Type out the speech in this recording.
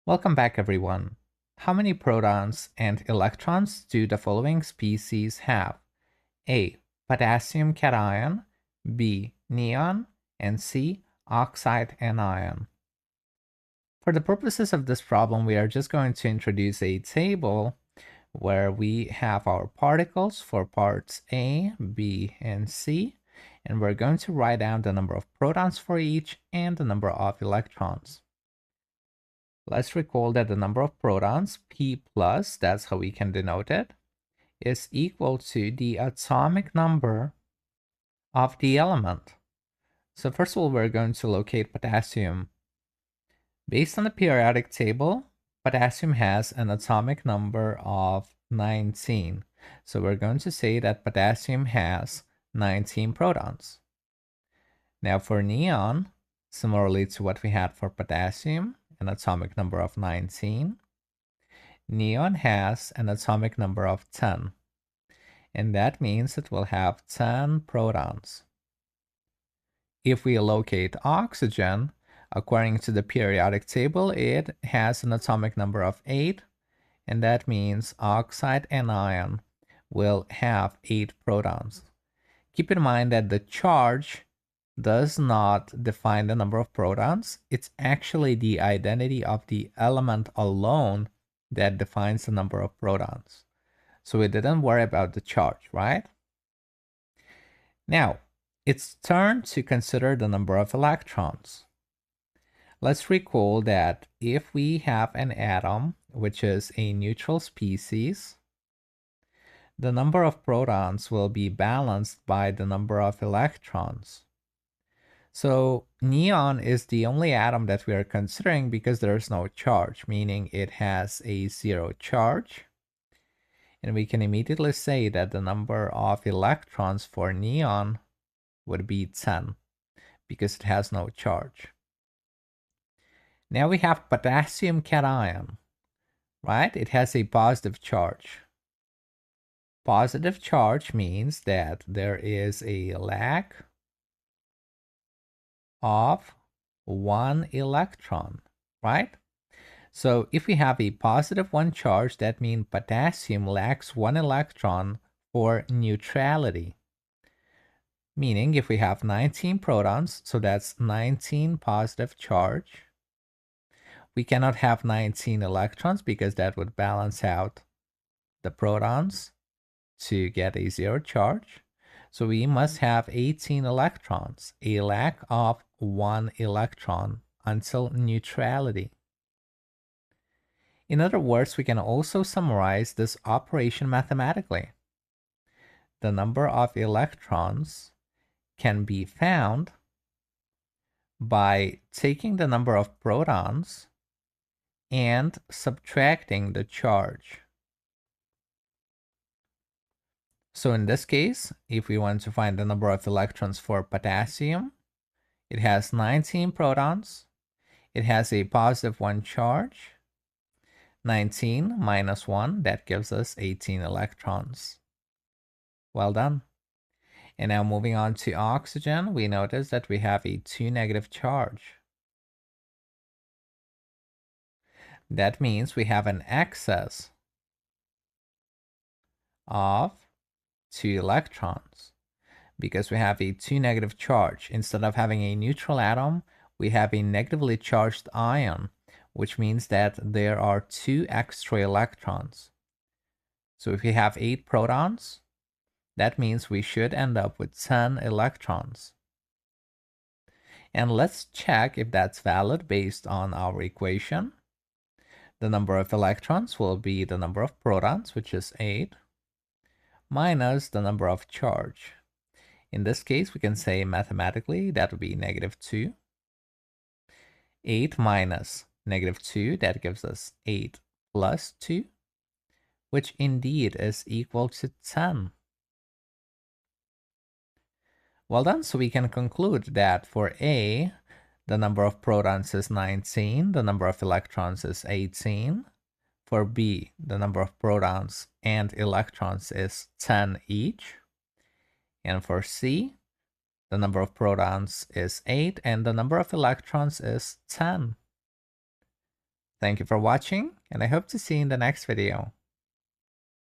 Welcome back, everyone. How many protons and electrons do the following species have? A. Potassium cation, B. Neon, and C. Oxide anion. For the purposes of this problem, we are just going to introduce a table where we have our particles for parts A, B, and C, and we're going to write down the number of protons for each and the number of electrons. Let's recall that the number of protons, P plus, that's how we can denote it, is equal to the atomic number of the element. So first of all, we're going to locate potassium. Based on the periodic table, potassium has an atomic number of 19. So we're going to say that potassium has 19 protons. Now for neon, similarly to what we had for potassium, an atomic number of 19, neon has an atomic number of 10. And that means it will have 10 protons. If we locate oxygen, according to the periodic table, it has an atomic number of 8, and that means oxide anion will have 8 protons. Keep in mind that the charge does not define the number of protons. It's actually the identity of the element alone that defines the number of protons. So we didn't worry about the charge, right? Now, it's turn to consider the number of electrons. Let's recall that if we have an atom, which is a neutral species, the number of protons will be balanced by the number of electrons. So neon is the only atom that we are considering because there is no charge, meaning it has a 0 charge. And we can immediately say that the number of electrons for neon would be 10 because it has no charge. Now we have potassium cation, right? It has a positive charge. Positive charge means that there is a lack of 1 electron, right? So if we have a positive 1 charge, that means potassium lacks 1 electron for neutrality. Meaning if we have 19 protons, so that's 19 positive charge. We cannot have 19 electrons because that would balance out the protons to get a 0 charge. So we must have 18 electrons, a lack of 1 electron until neutrality. In other words, we can also summarize this operation mathematically. The number of electrons can be found by taking the number of protons and subtracting the charge. So in this case, if we want to find the number of electrons for potassium, it has 19 protons. It has a positive 1 charge. 19 minus 1, that gives us 18 electrons. Well done. And now moving on to oxygen, we notice that we have a 2 negative charge. That means we have an excess of 2 electrons because we have a 2 negative charge. Instead of having a neutral atom, we have a negatively charged ion, which means that there are 2 extra electrons. So if we have 8 protons, that means we should end up with 10 electrons. And let's check if that's valid based on our equation. The number of electrons will be the number of protons, which is 8, minus the number of charge. In this case, we can say mathematically that would be -2. 8 minus -2, that gives us 8 plus 2, which indeed is equal to 10. Well done, so we can conclude that for A, the number of protons is 19, the number of electrons is 18. For B, the number of protons and electrons is 10 each. And for C, the number of protons is 8 and the number of electrons is 10. Thank you for watching, and I hope to see you in the next video.